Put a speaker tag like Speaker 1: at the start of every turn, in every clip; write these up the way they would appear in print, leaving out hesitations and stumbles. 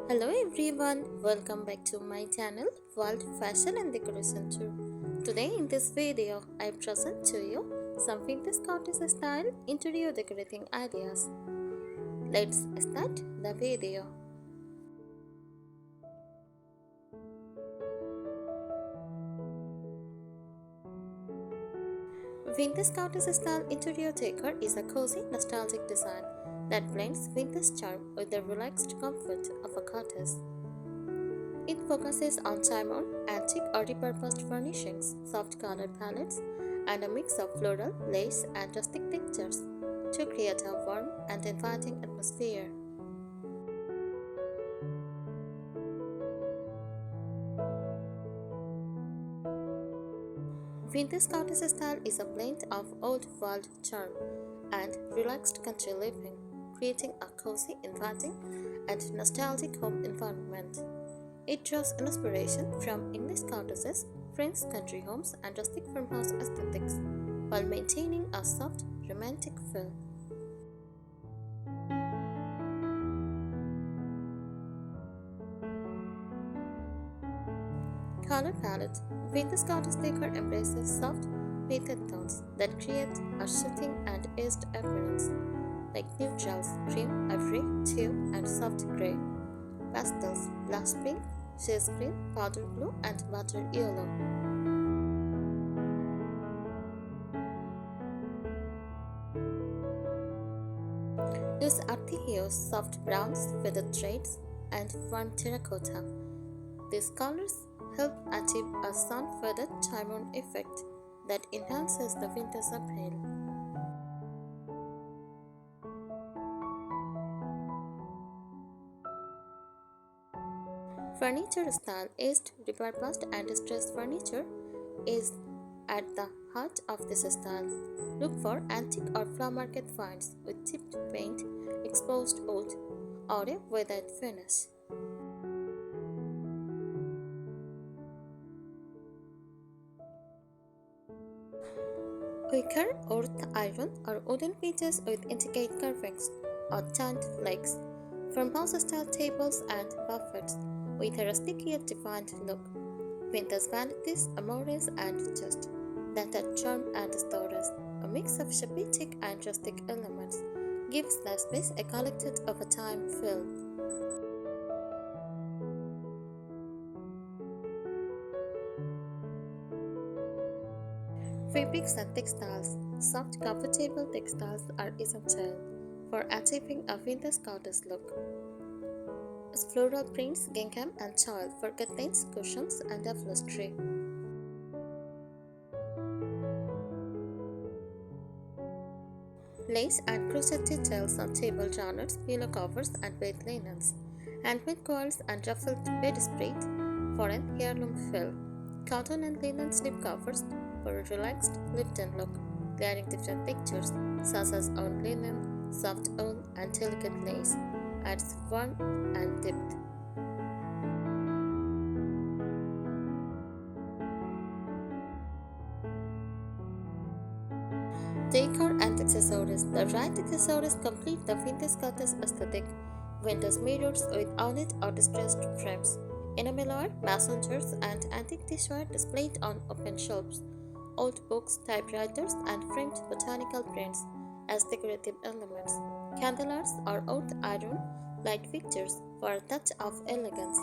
Speaker 1: Hello everyone, welcome back to my channel World Fashion and Decoration Tour. Today in this video, I present to you some vintage cottage style interior decorating ideas. Let's start the video. Vintage cottage style interior decor is a cozy, nostalgic design that blends vintage charm with the relaxed comfort of a cottage. It focuses on time-worn, antique or repurposed furnishings, soft color palettes, and a mix of floral, lace, and rustic textures to create a warm and inviting atmosphere. Vintage cottage style is a blend of old-world charm and relaxed country living, creating a cozy, inviting, and nostalgic home environment. It draws inspiration from English cottages, French country homes, and rustic farmhouse aesthetics, while maintaining a soft, romantic feel. Color palette. Vintage cottage decor embraces soft, muted tones that create a soothing and aged appearance, like neutrals, cream, ivory, teal, and soft gray. Pastels, blush pink, sage green, powder blue, and butter yellow. Use earthy hues, soft browns, feathered shades, and warm terracotta. These colors help achieve a sun-feathered chimon effect that enhances the vintage appeal. Furniture style aged, repurposed, and distressed furniture is at the heart of this style. Look for antique or flower market finds with chipped paint, exposed wood, or a weathered finish. Wicker, earth iron, or wooden pieces with intricate carvings or giant flakes. Farmhouse style tables and buffets with a rustic yet defined look. Vintage vanities, amores, and just that add charm and storage. A mix of shabby chic and rustic elements gives the space a collected over time feel. Fabrics and textiles. Soft, comfortable textiles are essential for achieving a vintage cottage look. Floral prints, gingham, and choil for curtains, cushions, and upholstery. Lace and crochet details on table runners, pillow covers, and bed linens. Handmade coils and ruffled bedspread for an heirloom feel. Cotton and linen slip covers for a relaxed, lived-in look, layering different textures such as on linen, soft wool, and delicate lace, adds warmth and depth. Decor and accessories. The right accessories complete the vintage cottage aesthetic. Vintage mirrors with ornate or distressed frames, enamelware, mason jars, and antique dishware displayed on open shelves. Old books, typewriters, and framed botanical prints as decorative elements. Candelabras or old iron light fixtures for a touch of elegance.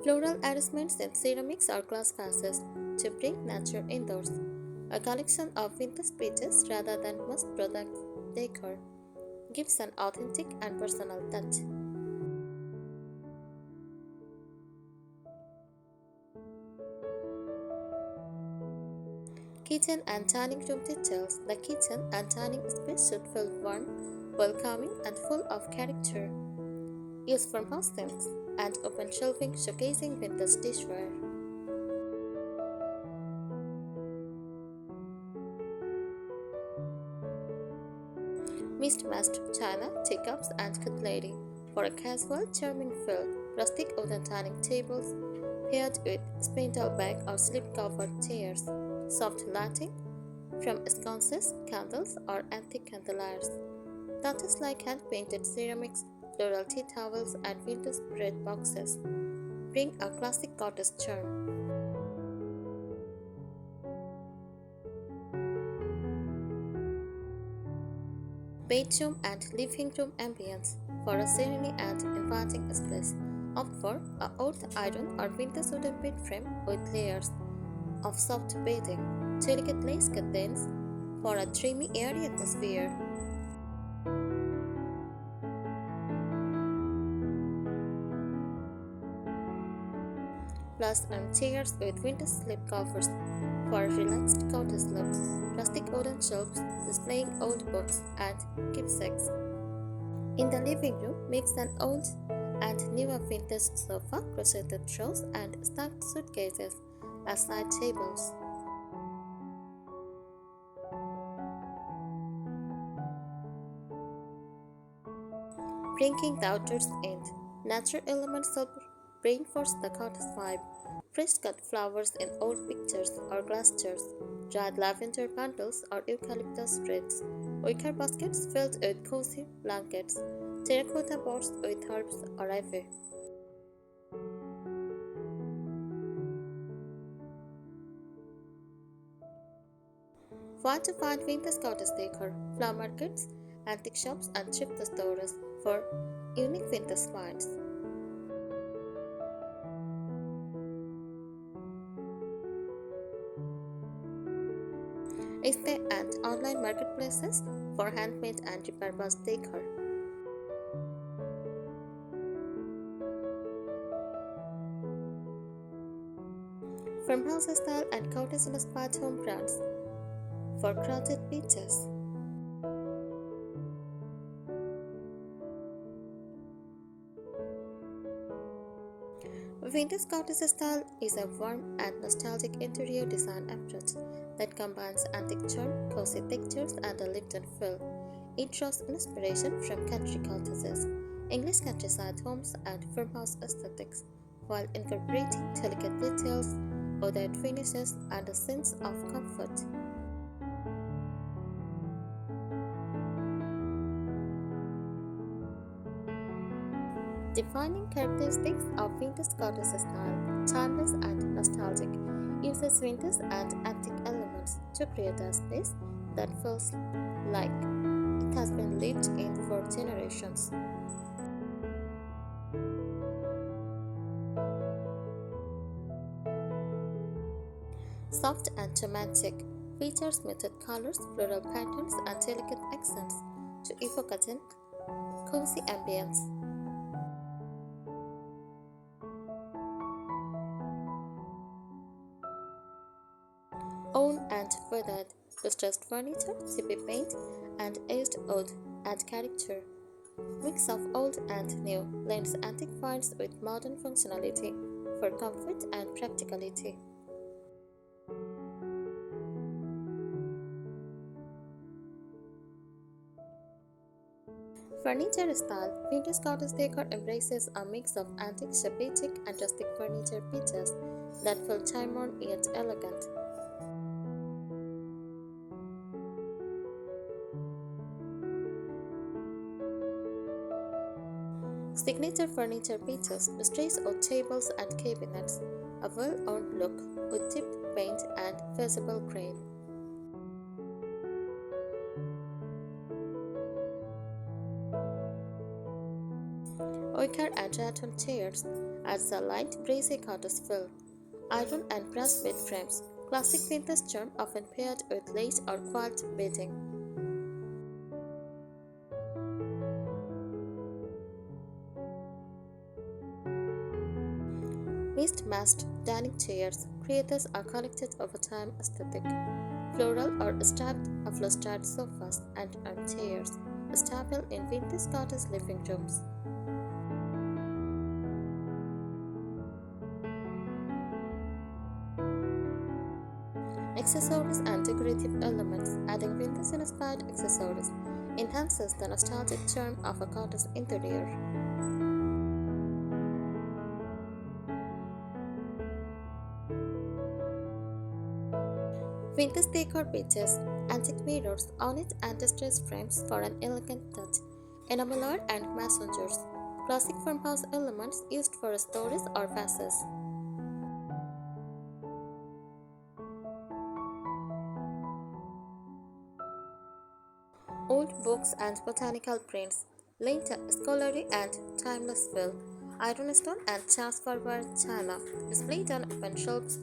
Speaker 1: Floral arrangements in ceramics or glass vases to bring nature indoors. A collection of vintage pieces rather than mass product decor gives an authentic and personal touch. Kitchen and dining room details. The kitchen and dining space should feel warm, welcoming, and full of character. Use farmhouse sinks and open shelving showcasing vintage dishware. Mismatched china, teacups, and cutlery for a casual, charming feel. Rustic wooden dining tables paired with spindle back or slip-covered chairs. Soft lighting from sconces, candles, or antique candeliers. Touches like hand-painted ceramics, floral tea towels, and vintage bread boxes bring a classic cottage charm. Bedroom and living room ambience for a serene and inviting space. Opt for a old iron or vintage wooden bed frame with layers of soft bedding, delicate lace curtains for a dreamy, airy atmosphere. Plus armchairs with vintage slip covers for relaxed cottage look, rustic wooden shelves displaying old books and keepsakes. In the living room, mix an old and newer vintage sofa, crocheted drawers, and stacked suitcases as side tables. Bringing the outdoors in, natural elements help reinforce the cottage vibe. Fresh cut flowers in old pictures or glass jars, dried lavender bundles or eucalyptus spreads, wicker baskets filled with cozy blankets, terracotta pots with herbs or ivy. Want to find vintage cottage decor, flower markets, antique shops, and thrift stores for unique vintage finds. eBay and online marketplaces for handmade and repurposed decor. Farmhouse style and cottage inspired home brands for crowded beaches. Vintage cottage style is a warm and nostalgic interior design approach that combines antique charm, cozy textures, and a lived-in feel. It draws inspiration from country cottages, English countryside homes, and farmhouse aesthetics, while incorporating delicate details, ordered finishes, and a sense of comfort. Defining characteristics of vintage cottage style, timeless and nostalgic, uses vintage and antique elements to create a space that feels like it has been lived in for generations. Soft and romantic, features muted colors, floral patterns, and delicate accents to evoke a gentle, cozy ambience. Owned and weathered, distressed furniture, chippy paint, and aged wood add character. Mix of old and new blends antique finds with modern functionality for comfort and practicality. Furniture style, vintage cottage decor embraces a mix of antique, shabby, chic, and rustic furniture pieces that feel time-worn yet elegant. Signature furniture pieces, strays or tables and cabinets, a well-owned look with chipped paint and visible grain. Wicker and rattan chairs adds a light, breezy cottage feel. Iron and brass bed frames, classic vintage charm often paired with lace or quilt bedding. Mist-matched dining chairs creates a collected over time aesthetic. Floral or striped upholstered sofas and armchairs, a staple in vintage cottage living rooms. Accessories and decorative elements, adding vintage-inspired accessories, enhances the nostalgic charm of a cottage interior. Vintage decor pieces, antique mirrors, ornate and distressed frames for an elegant touch, enameled and messengers, classic farmhouse elements used for storage or vases. Old books and botanical prints, late scholarly and timeless fill, ironstone and transferware china, displayed on open shelves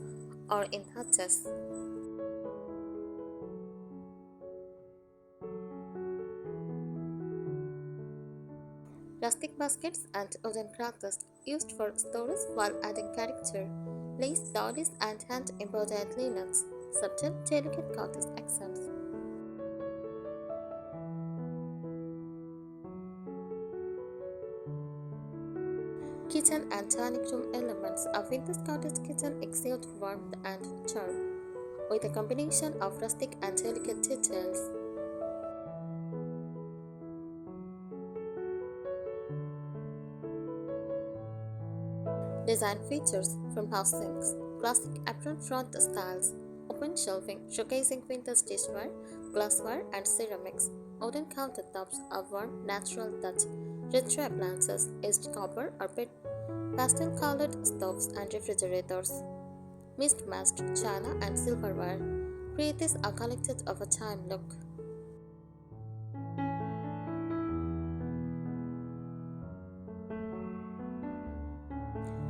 Speaker 1: or in hutches. Rustic baskets and wooden crackers used for storage while adding character, lace, dowdies, and hand-embroidered linens, subtle, delicate cottage accents. Kitchen and dining room elements. A vintage cottage kitchen exude warmth and charm, with a combination of rustic and delicate details. Design features from house sinks, classic apron front styles, open shelving showcasing vintage dishware, glassware, and ceramics, wooden countertops, a warm, natural touch, retro appliances, aged copper or pastel colored stoves and refrigerators, mismatched china and silverware, create a collected of a time look.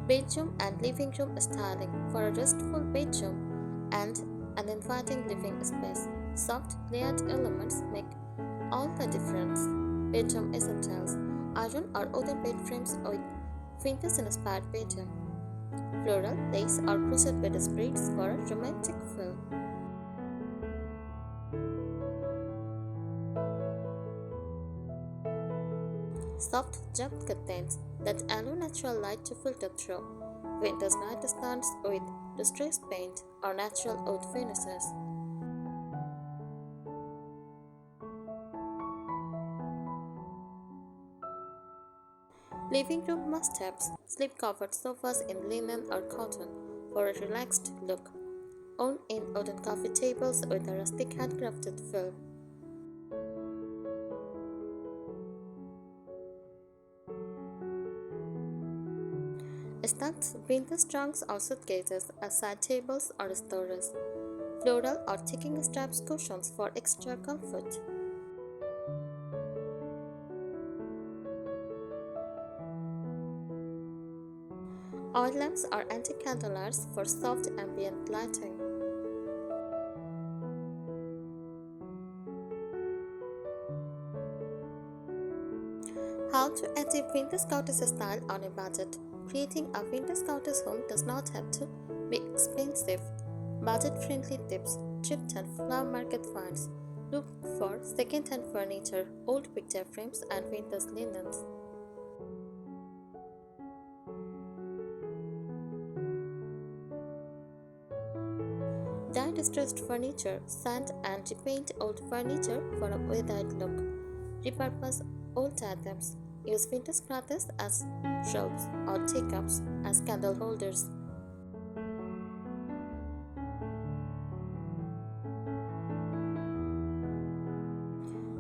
Speaker 1: Bedroom and living room styling for a restful bedroom and an inviting living space. Soft layered elements make all the difference. Bedroom essentials, iron or wooden bed frames with vintage inspired pattern. Floral, lace or crochet bed spreads for a romantic feel. Soft jump curtains that allow natural light to filter through. Winter's nightstands with distressed paint or natural wood finishes. Living room must-haves, slip-covered sofas in linen or cotton for a relaxed look. All in wooden coffee tables with a rustic handcrafted feel. Stacked vintage trunks or suitcases as side tables or storage. Floral or ticking straps cushions for extra comfort. Oil lamps or antique candlelights for soft ambient lighting. How to achieve vintage cottage style on a budget. Creating a vintage cottage home does not have to be expensive. Budget-friendly tips, thrift and flower market finds. Look for second-hand furniture, old picture frames, and vintage linens. Dye distressed furniture, sand and repaint old furniture for a weathered look. Repurpose old items. Use vintage cloths as shelves or teacups as candle holders.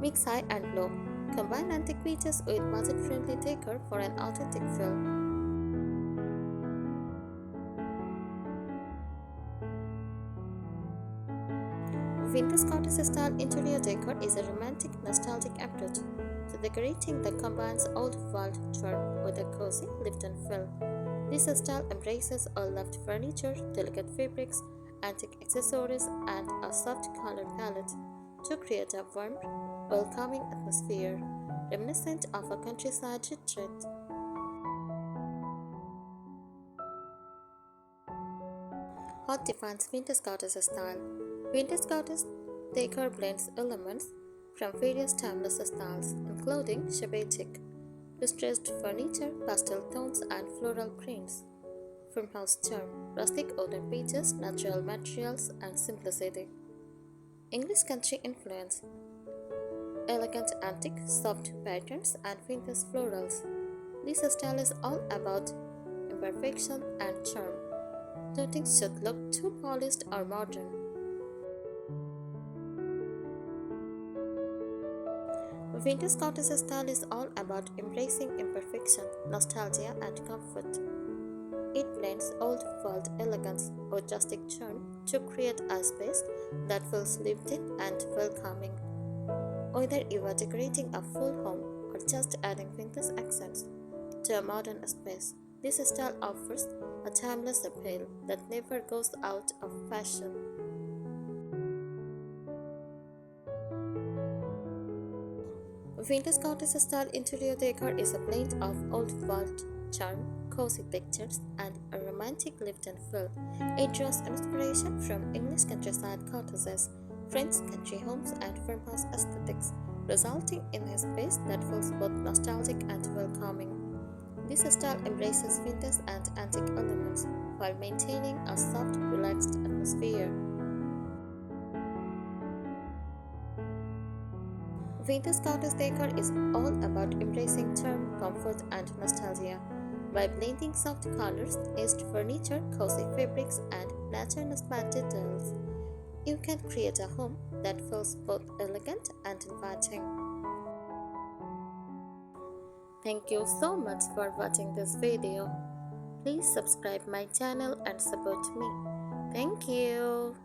Speaker 1: Mix high and low. Combine antique pieces with budget-friendly decor for an authentic feel. Vintage cottage style interior decor is a romantic, nostalgic approach to decorating that combines old world charm with a cozy, lived-in feel. This style embraces all-loved furniture, delicate fabrics, antique accessories, and a soft color palette to create a warm, welcoming atmosphere, reminiscent of a countryside retreat. What defines vintage cottage style? Vintage cottage decor blends elements from various timeless styles, including Shabby chic, distressed furniture, pastel tones, and floral prints. Farmhouse charm, rustic wooden pages, natural materials, and simplicity. English country influence, elegant antique, soft patterns, and vintage florals. This style is all about imperfection and charm. Nothing should look too polished or modern. Vintage cottage style is all about embracing imperfection, nostalgia, and comfort. It blends old world elegance with rustic charm to create a space that feels lived in and welcoming. Whether you are decorating a full home or just adding vintage accents to a modern space, this style offers a timeless appeal that never goes out of fashion. Vintage cottage style interior decor is a blend of old world charm, cozy textures, and a romantic lived-in feel. It draws inspiration from English countryside cottages, French country homes, and farmhouse aesthetics, resulting in a space that feels both nostalgic and welcoming. This style embraces vintage and antique elements while maintaining a soft, relaxed atmosphere. Vintage cottage decor is all about embracing charm, comfort, and nostalgia. By blending soft colors, aged furniture, cozy fabrics, and natural details, you can create a home that feels both elegant and inviting. Thank you so much for watching this video. Please subscribe my channel and support me. Thank you.